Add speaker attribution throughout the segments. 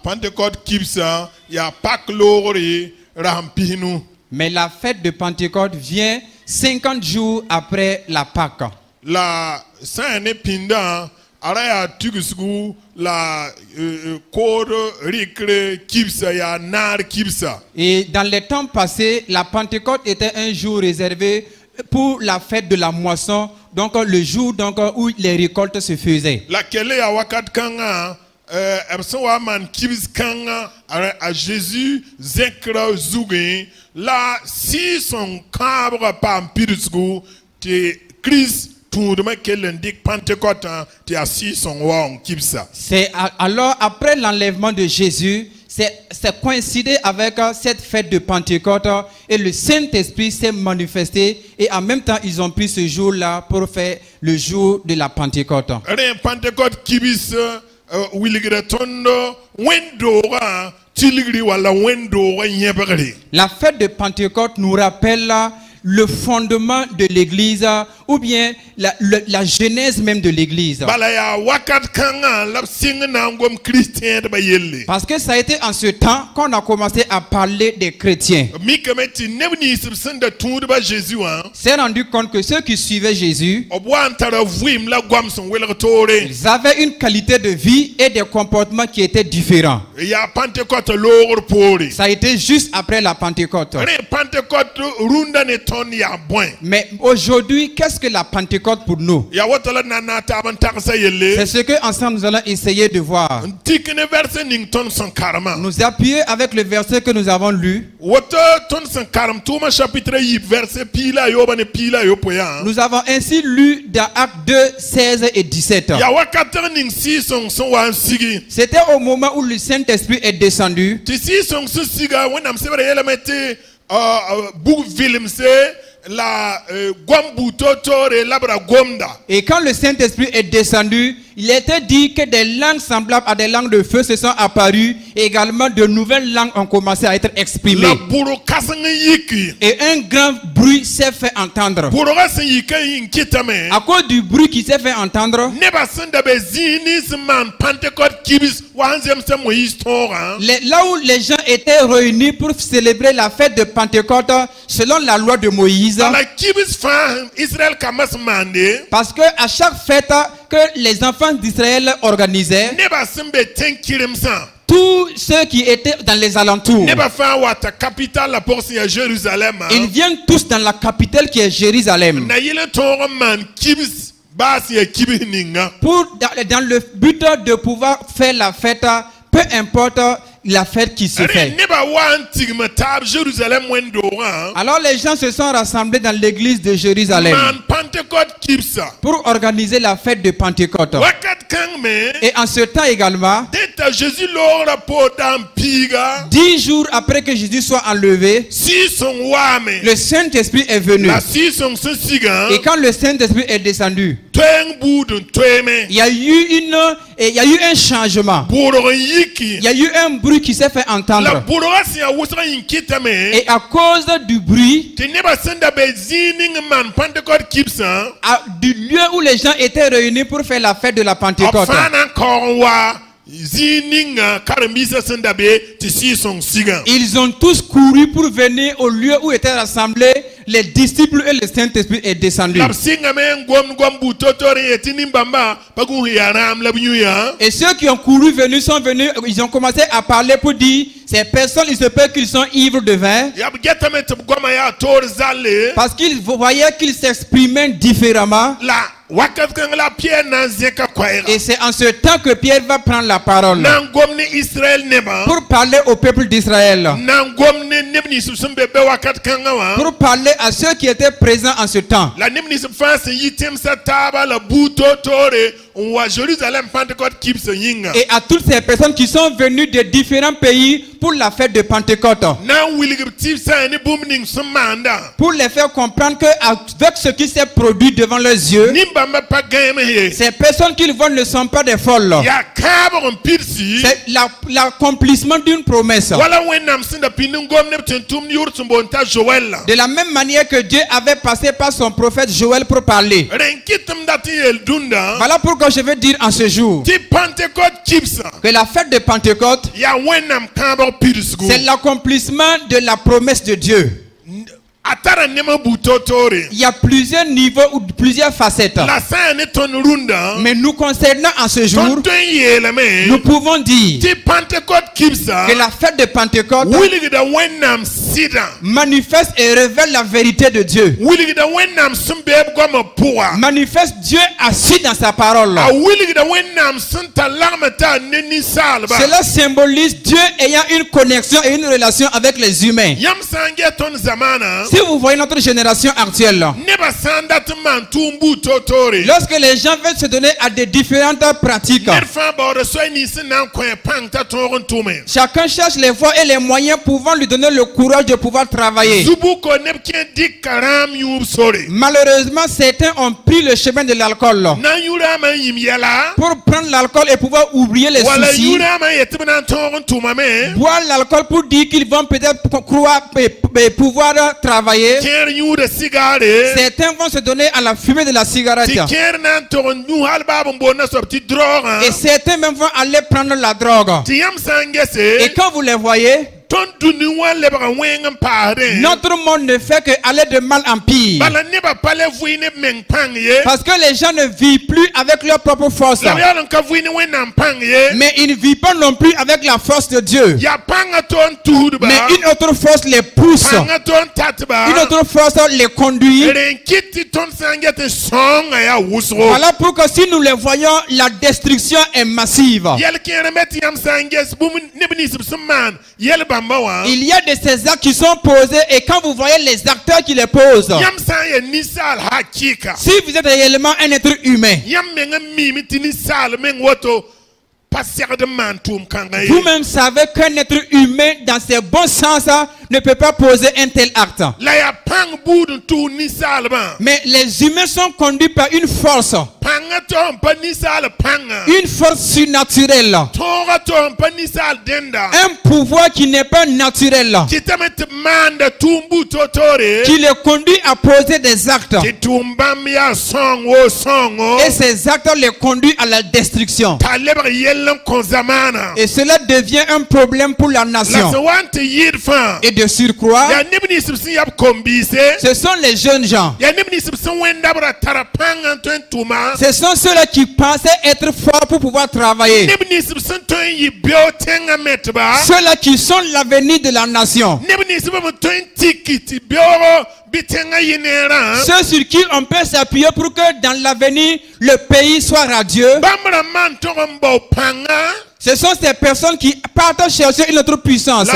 Speaker 1: Pentecôte kibsa ya Pâques lori rampinu.
Speaker 2: Mais la fête de Pentecôte vient 50 jours après la Pâque.
Speaker 1: La saine pinda araya tugusugu la kor rikre kibsa ya nar kibsa.
Speaker 2: Et dans les temps passés, la Pentecôte était un jour réservé pour la fête de la moisson, donc le jour donc, où les récoltes se faisaient.
Speaker 1: La kele ya wakat kanga Ersoa man kibs kanga à Jésus zekra zugi la si son cabre pam pirisgu te Christ tout de même qu'elle indique Pentecôte te assis son wang kibsa.
Speaker 2: C'est alors après l'enlèvement de Jésus, c'est coïncidé avec cette fête de Pentecôte et le Saint-Esprit s'est manifesté et en même temps ils ont pris ce jour-là pour faire le jour de la Pentecôte.
Speaker 1: Pentecôte kibis
Speaker 2: la fête de Pentecôte nous rappelle le fondement de l'église ou bien la genèse même de l'église. Parce que ça a été en ce temps qu'on a commencé à parler des chrétiens. C'est rendu compte que ceux qui suivaient Jésus, ils avaient une qualité de vie et des comportements qui étaient différents. Ça a été juste après la Pentecôte. Mais aujourd'hui, qu'est-ce que la Pentecôte pour nous? C'est ce que ensemble nous allons essayer de voir. Nous appuyer avec le verset que nous avons lu. Nous avons ainsi lu dans Actes 2, 16 et 17. C'était au moment où le Saint-Esprit est descendu. Et quand le Saint-Esprit est descendu, il était dit que des langues semblables à des langues de feu se sont apparues et également de nouvelles langues ont commencé à être exprimées. Et un grand bruit s'est fait entendre. À cause du bruit qui s'est fait entendre, là où les gens étaient réunis pour célébrer la fête de Pentecôte selon la loi de Moïse, parce que à chaque fête que les enfants d'Israël organisaient, tous ceux qui étaient dans les alentours, ils viennent tous dans la capitale qui est Jérusalem, dans le but de pouvoir faire la fête, peu importe la fête qui se fait. Alors les gens se sont rassemblés dans l'église de Jérusalem pour organiser la fête de Pentecôte. Et en ce temps également, 10 jours après que Jésus soit enlevé, le Saint-Esprit est venu. Et quand le Saint-Esprit est descendu, il y a eu un changement. Il y a eu un bruit qui s'est fait entendre. Et à cause du bruit, du lieu où les gens étaient réunis pour faire la fête de la Pentecôte, ils ont tous couru pour venir au lieu où étaient rassemblés les disciples et le Saint-Esprit est descendu. Et ceux qui ont couru sont venus, ils ont commencé à parler pour dire, ces personnes, il se peut qu'ils sont ivres de vin. Parce qu'ils voyaient qu'ils s'exprimaient différemment. Et c'est en ce temps que Pierre va prendre la parole pour parler au peuple d'Israël, pour parler à ceux qui étaient présents en ce temps. Et à toutes ces personnes qui sont venues de différents pays pour la fête de Pentecôte. Pour les faire comprendre que avec ce qui s'est produit devant leurs yeux, ces personnes qu'ils voient ne sont pas des folles. C'est l'accomplissement d'une promesse. De la même manière que Dieu avait passé par son prophète Joël pour parler. Voilà pourquoi je veux dire en ce jour que la fête de Pentecôte, c'est l'accomplissement de la promesse de Dieu. Il y a plusieurs niveaux ou plusieurs facettes. Mais nous concernant en ce jour, nous pouvons dire que la fête de Pentecôte manifeste et révèle la vérité de Dieu. Manifeste Dieu assis dans sa parole. Cela symbolise Dieu ayant une connexion et une relation avec les humains. Si vous voyez notre génération actuelle, lorsque les gens veulent se donner à des différentes pratiques, chacun cherche les voies et les moyens pouvant lui donner le courage de pouvoir travailler. Malheureusement, certains ont pris le chemin de l'alcool. Pour prendre l'alcool et pouvoir oublier les soucis, boire l'alcool pour dire qu'ils vont peut-être pouvoir travailler. Certains vont se donner à la fumée de la cigarette. Et certains même vont aller prendre la drogue. Et quand vous les voyez, notre monde ne fait que aller de mal en pire. Parce que les gens ne vivent plus avec leur propre force. Mais ils ne vivent pas non plus avec la force de Dieu. Mais une autre force les pousse. Une autre force les conduit. Voilà pourquoi si nous les voyons, la destruction est massive. Il y a de ces actes qui sont posés et quand vous voyez les acteurs qui les posent, si vous êtes réellement un être humain, vous-même savez qu'un être humain dans ses bons sens ne peut pas poser un tel acte. Mais les humains sont conduits par une force. Une force surnaturelle. Un pouvoir qui n'est pas naturel. Qui les conduit à poser des actes. Et ces actes les conduisent à la destruction. Et cela devient un problème pour la nation. Et de surcroît, ce sont les jeunes gens. Ce sont ceux-là qui pensaient être forts pour pouvoir travailler. Ceux-là qui sont l'avenir de la nation. Ceux sur qui on peut s'appuyer pour que dans l'avenir le pays soit radieux. Ce sont ces personnes qui partent chercher une autre puissance.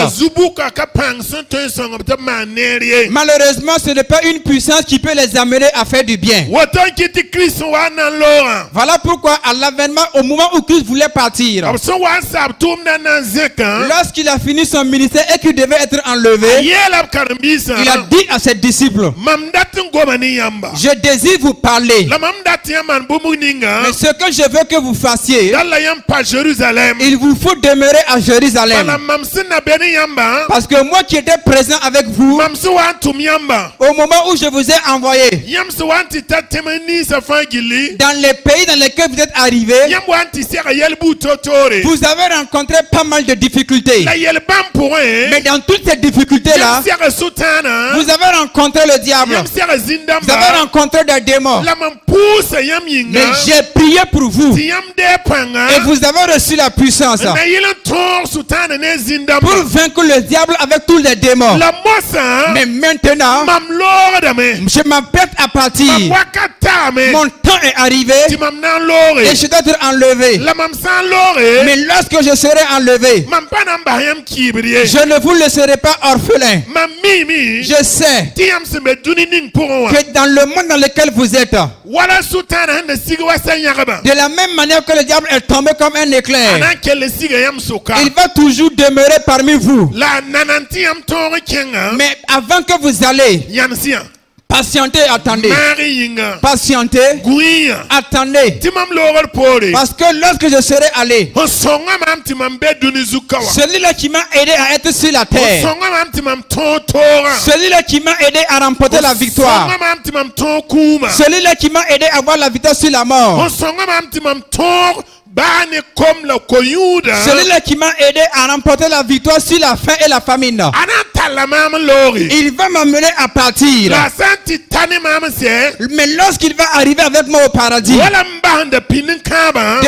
Speaker 2: Malheureusement, ce n'est pas une puissance qui peut les amener à faire du bien. Voilà pourquoi à l'avènement, au moment où Christ voulait partir, lorsqu'il a fini son ministère et qu'il devait être enlevé, il a dit à ses disciples, je désire vous parler, mais ce que je veux que vous fassiez, il vous faut demeurer à Jérusalem. Parce que moi qui étais présent avec vous, au moment où je vous ai envoyé, dans les pays dans lesquels vous êtes arrivés, vous avez rencontré pas mal de difficultés. Mais dans toutes ces difficultés-là, vous avez rencontré le diable. Vous avez rencontré des démons. Mais j'ai prié pour vous. Et vous avez reçu la puissance pour vaincre le diable avec tous les démons. Mais maintenant, je m'apprête à partir. Mon temps est arrivé et je dois être enlevé. Mais lorsque je serai enlevé, je ne vous laisserai pas orphelin. Je sais que dans le monde dans lequel vous êtes, de la même manière que le diable est tombé comme un éclair, Il va toujours demeurer parmi vous. Mais avant que vous allez, patientez, attendez. Patientez, attendez. Parce que lorsque je serai allé, celui-là qui m'a aidé à être sur la terre, celui-là qui m'a aidé à remporter la victoire, celui-là qui m'a aidé à avoir la victoire sur la mort, celui-là qui m'a aidé à remporter la victoire sur la faim et la famine, il va m'amener à partir. Mais lorsqu'il va arriver avec moi au paradis, de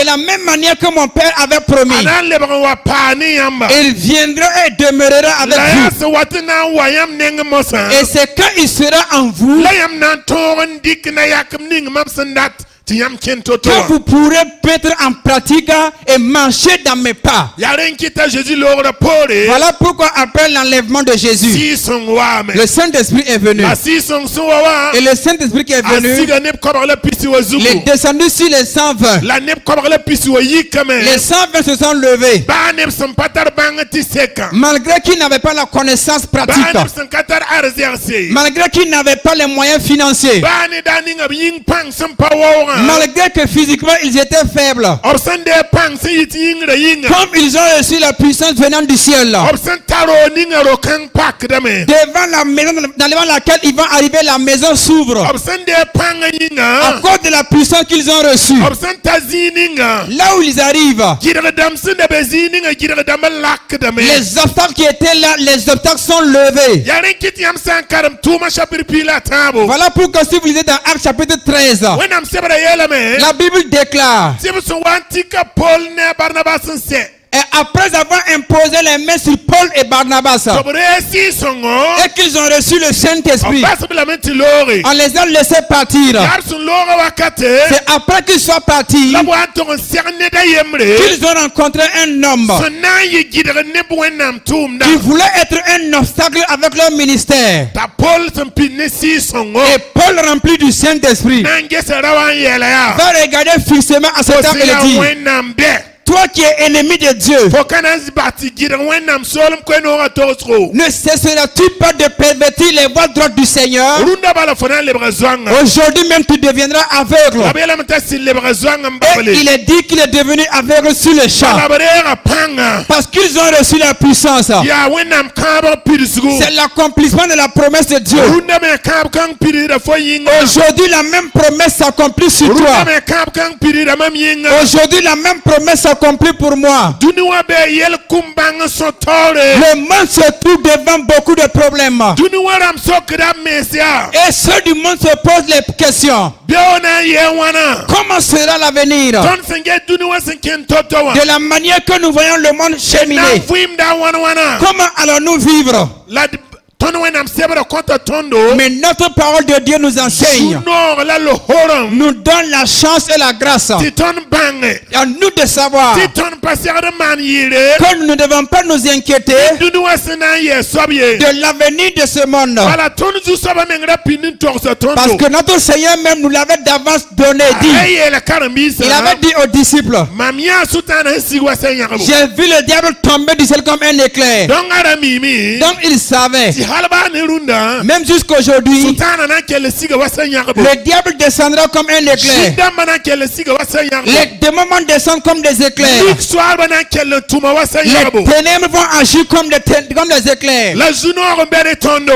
Speaker 2: la même manière que mon père avait promis, il viendra et demeurera avec vous. Et c'est quand il sera en vous que vous pourrez mettre en pratique et marcher dans mes pas. Voilà pourquoi après l'enlèvement de Jésus, le Saint-Esprit est venu. Et le Saint-Esprit qui est venu, il est descendu sur les 120. Les 120 se sont levés. Malgré qu'ils n'avaient pas la connaissance pratique, malgré qu'ils n'avaient pas les moyens financiers, malgré que physiquement ils étaient faibles, comme ils ont reçu la puissance venant du ciel, devant la maison devant laquelle ils vont arriver, la maison s'ouvre à cause de la puissance qu'ils ont reçue. Là où ils arrivent, les obstacles qui étaient là, les obstacles sont levés. Voilà pourquoi si vous lisez dans Actes chapitre 13, la Bible déclare, et après avoir imposé les mains sur Paul et Barnabas, et qu'ils ont reçu le Saint-Esprit, on les a laissés partir. C'est après qu'ils soient partis qu'ils ont rencontré un homme qui voulait être un obstacle avec leur ministère. Et Paul, rempli du Saint-Esprit, va regarder fixement à cet homme et le dire: toi qui es ennemi de Dieu, ne cesseras-tu pas de pervertir les voies droites du Seigneur? Aujourd'hui même tu deviendras aveugle. Et il est dit qu'il est devenu aveugle sur le champ, parce qu'ils ont reçu la puissance. C'est l'accomplissement de la promesse de Dieu. Aujourd'hui la même promesse s'accomplit sur toi. Aujourd'hui la même promesse s'accomplit pour moi. Le monde se trouve devant beaucoup de problèmes. Et ceux du monde se posent les questions. Comment sera l'avenir? De la manière que nous voyons le monde cheminer, comment allons-nous vivre? Mais notre parole de Dieu nous enseigne, nous donne la chance et la grâce à nous de savoir que nous ne devons pas nous inquiéter de l'avenir de ce monde, parce que notre Seigneur même nous l'avait d'avance donné, dit. Il avait dit aux disciples: j'ai vu le diable tomber du ciel comme un éclair. Donc il savait. Même jusqu'aujourd'hui, le diable descendra comme un éclair. Les démons descendent comme des éclairs. Les ténèbres vont agir comme des éclairs.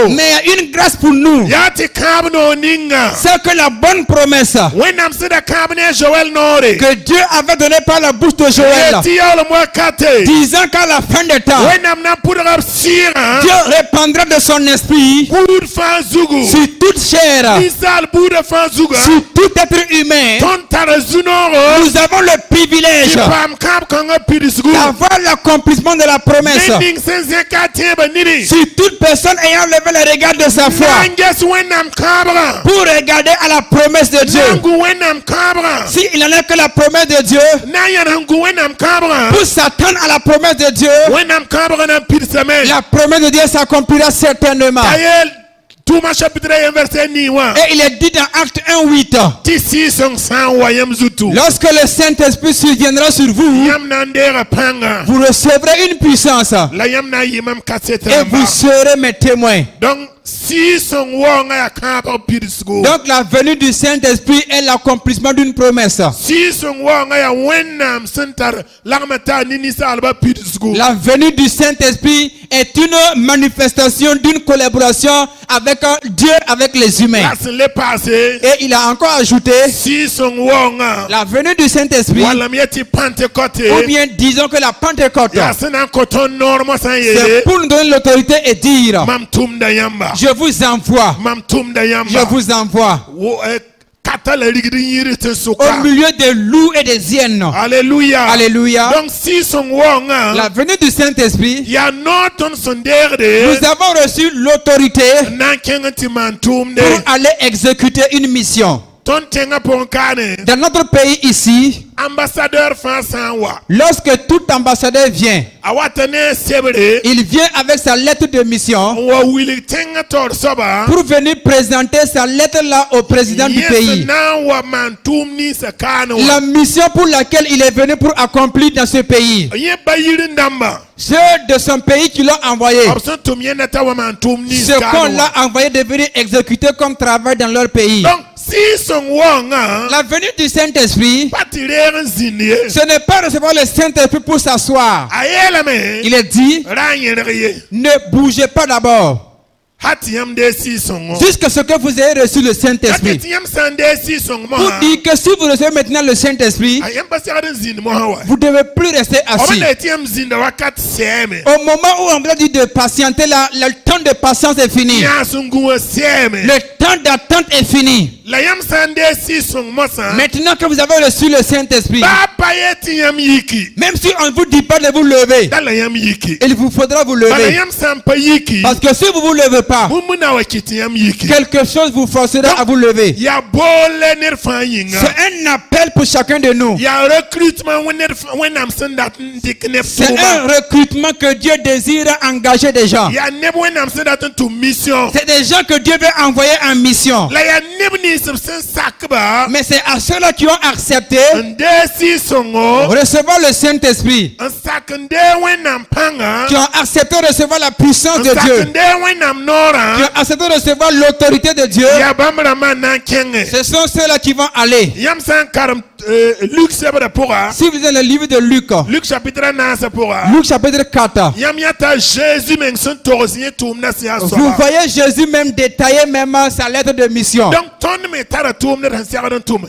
Speaker 2: Mais il y a une grâce pour nous, c'est que la bonne promesse que Dieu avait donnée par la bouche de Joël, disant qu'à la fin des temps, Dieu répandra de son esprit sur toute chair, sur tout être humain. Nous avons le privilège d'avoir l'accomplissement de la promesse sur toute personne ayant levé le regard de sa foi pour regarder à la promesse de Dieu. Si il n'en est que la promesse de Dieu, pour s'attendre à la promesse de Dieu, la promesse de Dieu s'accomplira certainement.
Speaker 1: Thomas chapitre 1 verset 9.
Speaker 2: Et il est dit dans Acte 1:8. Lorsque le Saint-Esprit surviendra sur vous, vous recevrez une puissance et vous serez mes témoins. Donc la venue du Saint-Esprit est l'accomplissement d'une promesse. La venue du Saint-Esprit est une manifestation d'une collaboration avec Dieu, avec les humains. Et il a encore ajouté la venue du Saint-Esprit, ou bien disons que la Pentecôte, c'est pour nous donner l'autorité et dire: je vous envoie. Je vous envoie. Au milieu des loups et des hyènes.
Speaker 1: Alléluia.
Speaker 2: Alléluia.
Speaker 1: Donc si
Speaker 2: la venue du Saint-Esprit, nous avons reçu l'autorité pour aller exécuter une mission. Dans notre pays ici, lorsque tout ambassadeur vient, il vient avec sa lettre de mission pour venir présenter sa lettre là au président du pays. La mission pour laquelle il est venu pour accomplir dans ce pays. Ceux de son pays qui l'ont envoyé, ceux qu'on l'a envoyé de venir exécuter comme travail dans leur pays. La venue du Saint-Esprit, ce n'est pas recevoir le Saint-Esprit pour s'asseoir. Il est dit: ne bougez pas d'abord jusqu'à ce que vous ayez reçu le Saint-Esprit. Pour dire que si vous recevez maintenant le Saint-Esprit, vous ne devez plus rester assis. Au moment où on vous a dit de patienter, le temps de patience est fini. Le temps d'attente est fini. Maintenant que vous avez reçu le Saint-Esprit, même si on ne vous dit pas de vous lever, il vous faudra vous lever. Parce que si vous ne vous levez pas, quelque chose vous forcera à vous lever. C'est un appel pour chacun de nous. C'est un recrutement que Dieu désire engager des gens. C'est des gens que Dieu veut envoyer en mission. Mais c'est à ceux-là qui ont accepté recevoir le Saint-Esprit, qui ont accepté de recevoir la puissance de Dieu, qui ont accepté de recevoir l'autorité de Dieu. Ce sont ceux-là qui vont aller. Si vous êtes le livre de Luc, Luc chapitre 4, vous voyez Jésus même détailler même sa lettre de mission.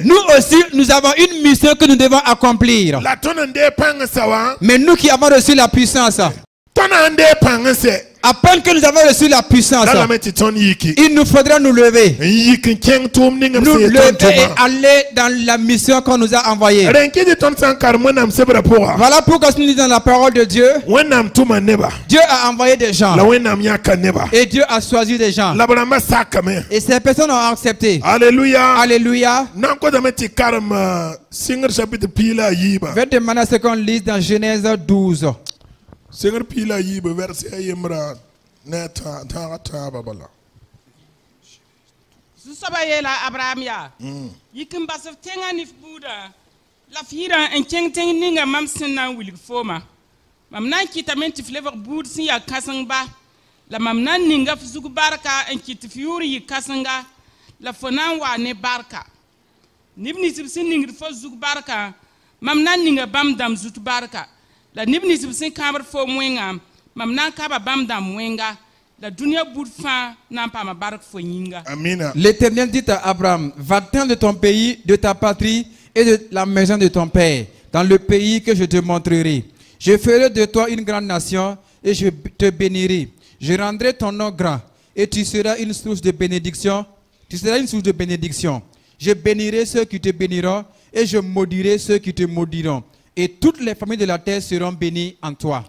Speaker 2: Nous aussi, nous avons une mission que nous devons accomplir. Mais nous qui avons reçu la puissance, à peine que nous avons reçu la puissance, il nous faudra nous lever. Nous lever et aller dans la mission qu'on nous a envoyée. Voilà pourquoi nous lisons la parole de Dieu. Dieu a envoyé des gens. Et Dieu a choisi des gens. Et ces personnes ont accepté.
Speaker 1: Alléluia.
Speaker 2: Alléluia. Je vais demander à ce qu'on lise dans Genèse 12.
Speaker 1: Seigneur pila yibe verset yemra na ta babala.
Speaker 3: Susabayela Abraham ya. Yikin basaf tenga nif buda. La fira en keng ninga mamsen na wilik foma. Mamnan kitamenti flavor bud si ya kasanga. La mamnan ninga fuzugu baraka en kit fiuri yi kasanga. La fonan wa ne barka. Nibni sibsin ningir fuzugu baraka. Mamnan ninga bam dam zut barka. La nibni sibsin kamar fo mwenga, mamna kaba bamda mwenga, la dunia boudfa n'a pas ma barque fo nyinga.
Speaker 1: Amen.
Speaker 2: L'Éternel dit à Abraham: va-t'en de ton pays, de ta patrie et de la maison de ton père, dans le pays que je te montrerai. Je ferai de toi une grande nation et je te bénirai. Je rendrai ton nom grand et tu seras une source de bénédiction. Tu seras une source de bénédiction. Je bénirai ceux qui te béniront et je maudirai ceux qui te maudiront. Et toutes les familles de la terre seront bénies en toi.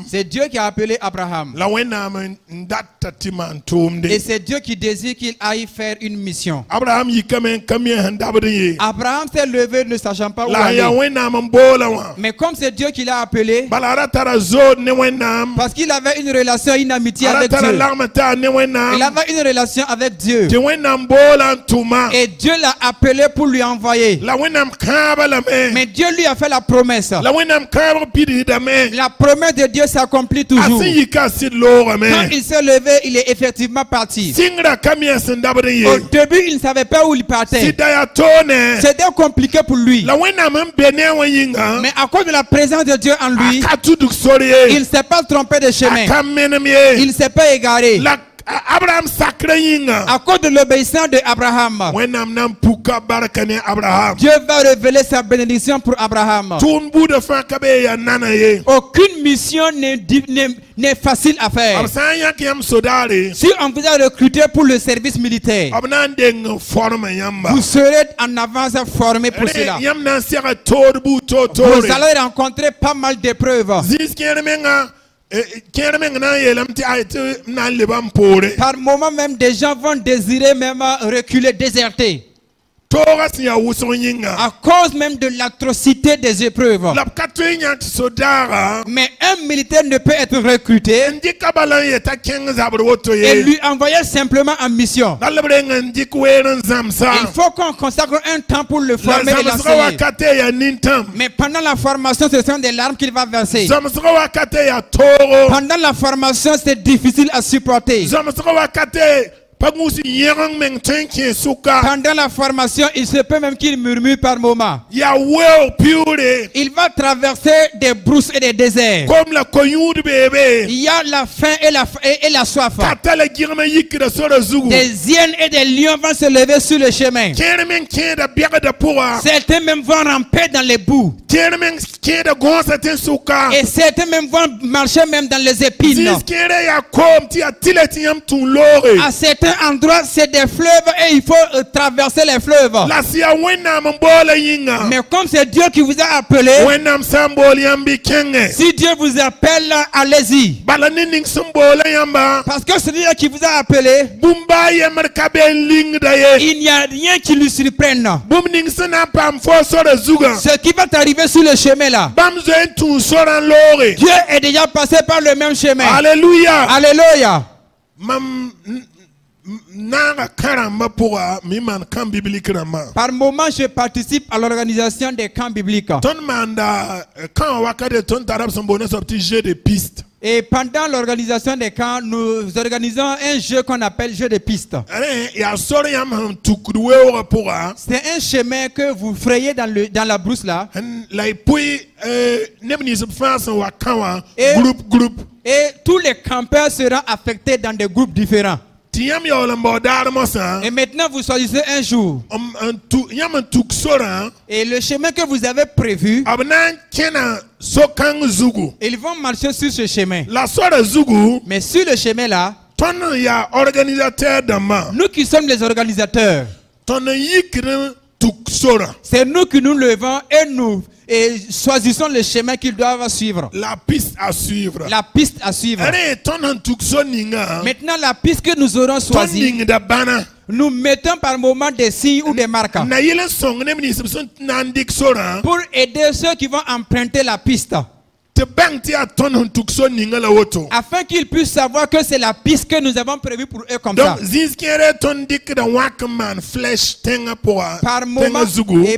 Speaker 2: C'est Dieu qui a appelé Abraham. Et c'est Dieu qui désire qu'il aille faire une mission. Abraham s'est levé ne sachant pas où aller. Mais comme c'est Dieu qui l'a appelé, parce qu'il avait une relation, une amitié avec Dieu. Il avait une relation avec Dieu. Et Dieu l'a appelé pour lui envoyer. Mais Dieu lui a fait la promesse. La promesse de Dieu s'accomplit toujours. Quand il s'est levé, il est effectivement parti. Au début, il ne savait pas où il partait. C'était compliqué pour lui. Mais à cause de la présence de Dieu en lui, il ne s'est pas trompé de chemin. Il ne s'est pas égaré.
Speaker 1: Abraham
Speaker 2: à cause de l'obéissance de Abraham, Dieu va révéler sa bénédiction pour Abraham. Aucune mission n'est facile à faire. Si on vous a recruté pour le service militaire, vous serez en avance formé pour cela. Vous allez rencontrer pas mal d'épreuves. Par moment même, des gens vont désirer même reculer, déserter. À cause même de l'atrocité des épreuves. Mais un militaire ne peut être recruté et lui envoyer simplement en mission. Il faut qu'on consacre un temps pour le former et l'enseigner. Mais pendant la formation, ce sont des larmes qu'il va verser. Pendant la formation, c'est difficile à supporter. Pendant la formation, il se peut même qu'il murmure par moments. Il va traverser des brousses et des déserts. Il y a la faim et la soif. Des hyènes et des lions vont se lever sur le chemin. Certains même vont ramper dans les boues. Et certains même vont marcher même dans les épines. À certains endroits, c'est des fleuves et il faut traverser les fleuves. Mais comme c'est Dieu qui vous a appelé, si Dieu vous appelle, allez-y. Parce que c'est Dieu qui vous a appelé. Il n'y a rien qui lui surprenne. Ce qui va t'arriver sur le chemin là, Dieu est déjà passé par le même chemin.
Speaker 1: Alléluia.
Speaker 2: Alléluia. Par moment, je participe à l'organisation des camps bibliques. Et pendant l'organisation des camps, nous organisons un jeu qu'on appelle jeu de piste. C'est un chemin que vous frayez dans la brousse là. Et tous les campeurs seront affectés dans des groupes différents. Et maintenant vous choisissez un jour. Et le chemin que vous avez prévu, ils vont marcher sur ce chemin. Mais sur le chemin là, nous qui sommes les organisateurs, c'est nous qui nous levons et nous choisissons le chemin qu'ils doivent suivre.
Speaker 1: La piste à suivre.
Speaker 2: La piste à suivre. Maintenant, la piste que nous aurons choisie, nous mettons par moment des signes ou des marques pour aider ceux qui vont emprunter la piste, afin qu'ils puissent savoir que c'est la piste que nous avons prévue pour eux comme ça.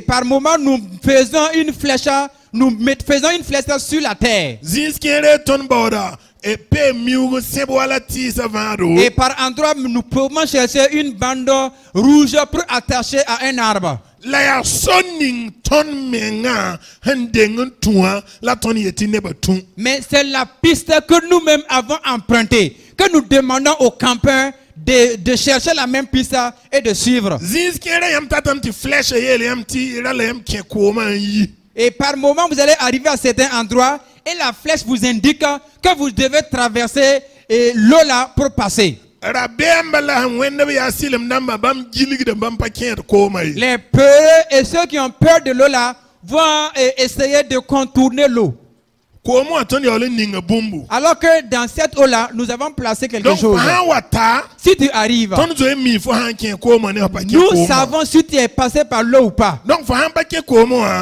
Speaker 2: Par moment, nous faisons une flèche, sur la terre. Et par endroit, nous pouvons chercher une bande rouge pour attacher à un arbre. Mais c'est la piste que nous-mêmes avons empruntée, que nous demandons aux campeurs de chercher la même piste et de suivre. Et par moment, vous allez arriver à certains endroits et la flèche vous indique que vous devez traverser l'eau là pour passer. Les peureux et ceux qui ont peur de l'eau là vont essayer de contourner l'eau. Alors que dans cette eau-là, nous avons placé quelque chose. Si tu arrives, nous savons si tu es passé par l'eau ou pas.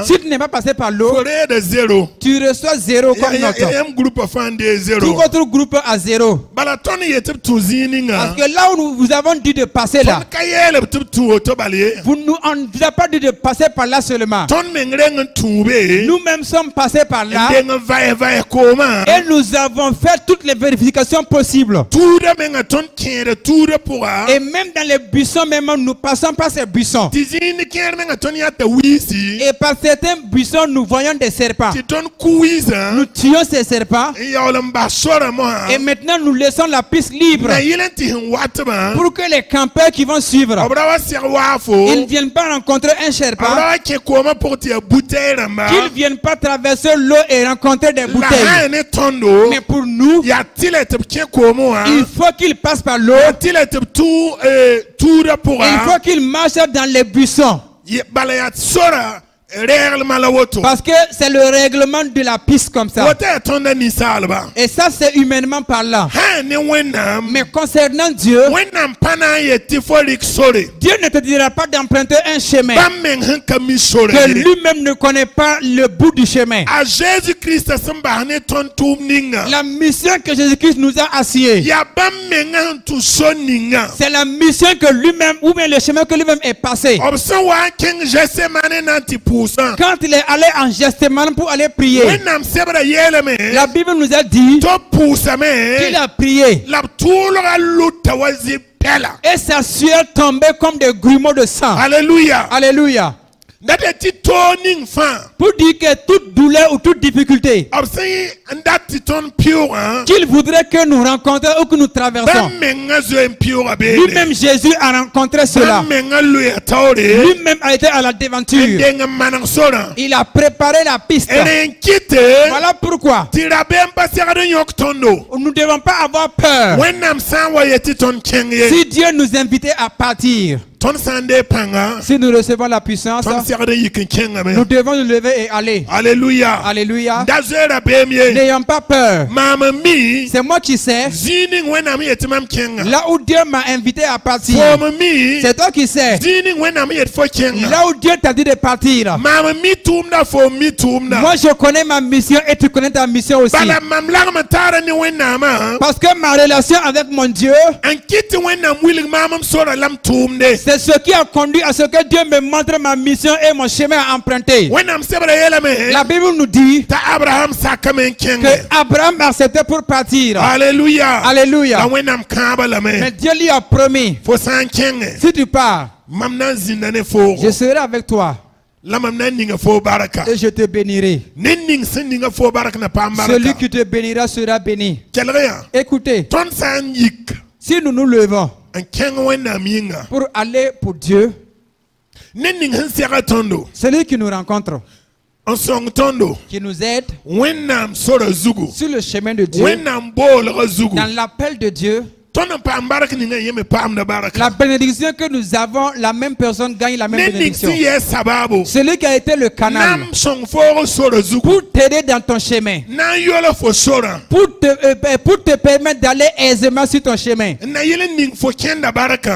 Speaker 2: Si tu n'es pas passé par l'eau, tu reçois 0 comme note. Tout votre groupe a 0. Parce que là où nous avons dit de passer là, on ne vous a pas dit de passer par là seulement. Nous-mêmes sommes passés par là. Et nous avons fait toutes les vérifications possibles. Et même dans les buissons, même nous passons par ces buissons. Et par certains buissons, nous voyons des serpents. Nous tuons ces serpents. Et maintenant, nous laissons la piste libre pour que les campeurs qui vont suivre, ils ne viennent pas rencontrer un serpent, qu'ils ne viennent pas traverser l'eau et rencontrer des bouteilles. Mais pour nous, il faut qu'il passe par l'eau. Il faut qu'il marche dans les buissons. Parce que c'est le règlement de la piste comme ça. Et ça c'est humainement parlant. Mais concernant Dieu, Dieu ne te dira pas d'emprunter un chemin que lui-même ne connaît pas le bout du chemin. La mission que Jésus-Christ nous a assignée, c'est la mission que lui-même, ou bien le chemin que lui-même est passé. Quand il est allé en Gethsémane pour aller prier, la Bible nous a dit qu'il a prié. Et sa sueur tombait comme des grumeaux de sang.
Speaker 1: Alléluia.
Speaker 2: Alléluia. Pour dire que toute douleur ou toute difficulté qu'il voudrait que nous rencontrions ou que nous traversons, lui-même Jésus a rencontré cela. Lui-même a été à la devanture. Il a préparé la piste. Voilà pourquoi nous ne devons pas avoir peur. Si Dieu nous invitait à partir, si nous recevons la puissance, nous devons nous lever et aller.
Speaker 1: Alléluia.
Speaker 2: Alléluia. N'ayons pas peur. C'est moi qui sais. Là où Dieu m'a invité à partir, c'est toi qui sais. Là où Dieu t'a dit de partir. Moi je connais ma mission et tu connais ta mission aussi. Parce que ma relation avec mon Dieu, c'est ce qui a conduit à ce que Dieu me montre ma mission et mon chemin à emprunter. La Bible nous dit que Abraham acceptait pour partir.
Speaker 1: Alléluia.
Speaker 2: Alléluia. Mais Dieu lui a promis, si tu pars, je serai avec toi. Et je te bénirai. Celui qui te bénira sera béni. Écoutez, si nous nous levons pour aller pour Dieu, celui qui nous rencontre, qui nous aide sur le chemin de Dieu, dans l'appel de Dieu, la bénédiction que nous avons, la même personne gagne la même bénédiction. Celui qui a été le canal pour t'aider dans ton chemin, pour te permettre d'aller aisément sur ton chemin,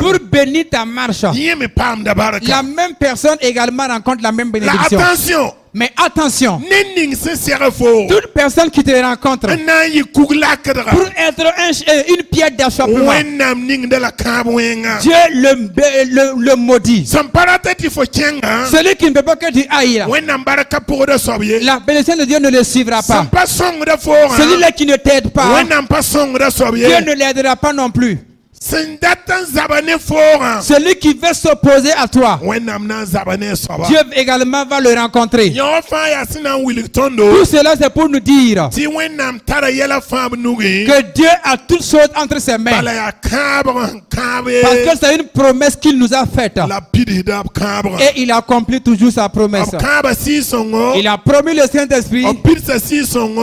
Speaker 2: pour bénir ta marche, la même personne également rencontre la même bénédiction.
Speaker 1: Attention.
Speaker 2: Mais attention, toute personne qui te rencontre pour être une pierre d'achoppement, Dieu le maudit. Celui qui ne peut pas que tu ailles, la bénédiction de Dieu ne le suivra pas. Celui-là qui ne t'aide pas, Dieu ne l'aidera pas non plus. Celui qui veut s'opposer à toi, Dieu également va le rencontrer. Tout cela c'est pour nous dire que Dieu a toutes choses entre ses mains. Parce que c'est une promesse qu'il nous a faite. Et il accomplit toujours sa promesse. Il a promis le Saint-Esprit.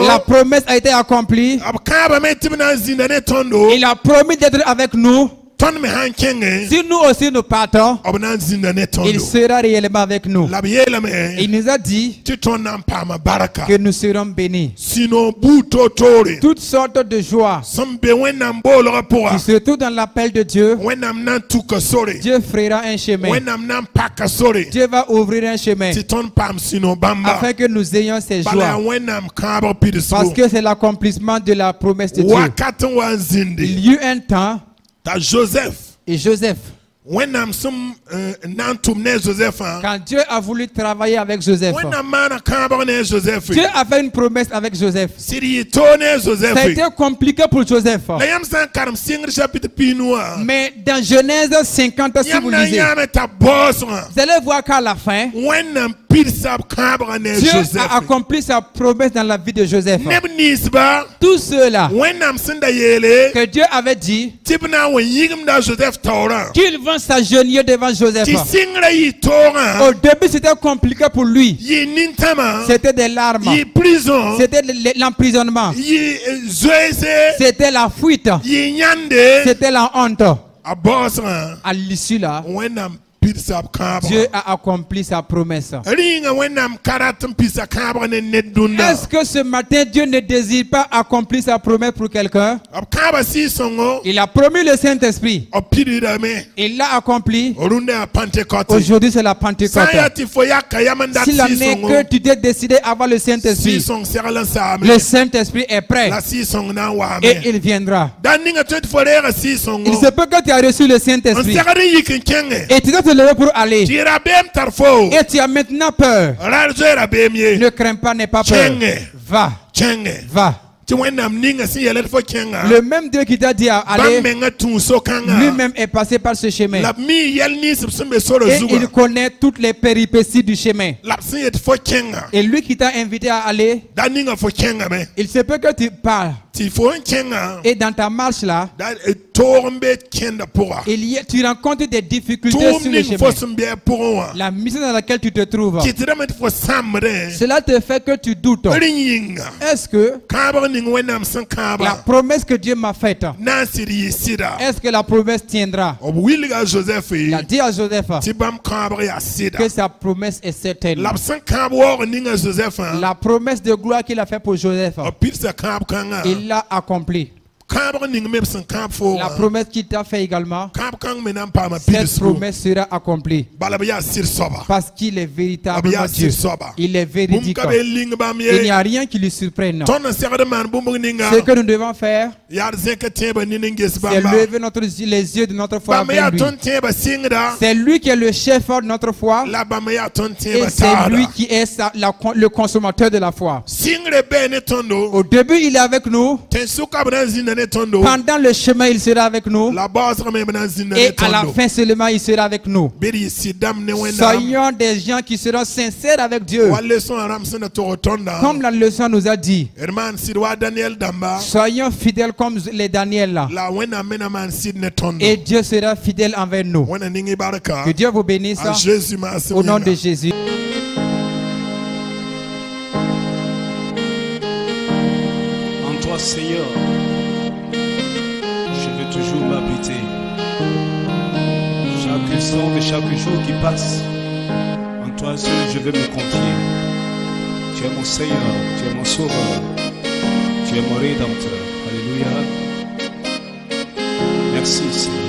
Speaker 2: La promesse a été accomplie. Il a promis d'être avec nous. si nous aussi nous partons, il sera réellement avec nous. Il nous a dit que nous serons bénis. Toutes sortes de joie qui se trouvent dans l'appel de Dieu. Dieu fera un chemin. Dieu va ouvrir un chemin afin que nous ayons ces joies. Parce que c'est l'accomplissement de la promesse de Dieu. Il y eut un temps et Joseph, quand Dieu a voulu travailler avec Joseph, Dieu a fait une promesse avec Joseph. Ça a été compliqué pour Joseph. Mais dans Genèse 50, si vous lisez, vous allez voir qu'à la fin, Dieu a accompli sa promesse dans la vie de Joseph. Tous ceux-là que Dieu avait dit qu'ils vont s'agenouiller devant Joseph. Au début, c'était compliqué pour lui. C'était des larmes. C'était l'emprisonnement. C'était la fuite. C'était la honte. À l'issue là, Dieu a accompli sa promesse. Est-ce que ce matin Dieu ne désire pas accomplir sa promesse pour quelqu'un? Il a promis le Saint-Esprit. Il l'a accompli. Aujourd'hui c'est la Pentecôte. S'il en est que tu t'es décidé à avoir le Saint-Esprit, le Saint-Esprit est prêt et il viendra. Il se peut que tu as reçu le Saint-Esprit et tu dois te lever pour aller et tu as maintenant peur. Ne crains pas, n'aie pas peur. Va, va. Le même Dieu qui t'a dit à aller, lui-même est passé par ce chemin. Et il connaît toutes les péripéties du chemin. Et lui qui t'a invité à aller, il se peut que tu parles. Et dans ta marche là, tu rencontres des difficultés sur le chemin. La mission dans laquelle tu te trouves, cela te fait que tu doutes. Est-ce que la promesse que Dieu m'a faite, est-ce que la promesse tiendra? Il a dit à Joseph que sa promesse est certaine. La promesse de gloire qu'il a faite pour Joseph, il l'a accompli. La promesse qu'il t'a fait également, cette promesse sera accomplie. Parce qu'il est véritablement Dieu. Il est véridique. Il n'y a rien qui lui surprenne. Ce que nous devons faire, c'est lever les yeux de notre foi vers lui. C'est lui qui est le chef de notre foi. Et c'est lui qui est le consommateur de la foi. Au début, il est avec nous. Pendant le chemin, il sera avec nous. Et à la fin seulement, il sera avec nous. Soyons des gens qui seront sincères avec Dieu. Comme la leçon nous a dit. Soyons fidèles comme les Daniel là. Et Dieu sera fidèle envers nous. Que Dieu vous bénisse. Au nom de Jésus.
Speaker 4: En toi, Seigneur, toujours m'habiter. Chaque instant de chaque jour qui passe, en toi seul je vais me confier. Tu es mon Seigneur, tu es mon Sauveur, tu es mon Rédempteur. Alléluia. Merci Seigneur.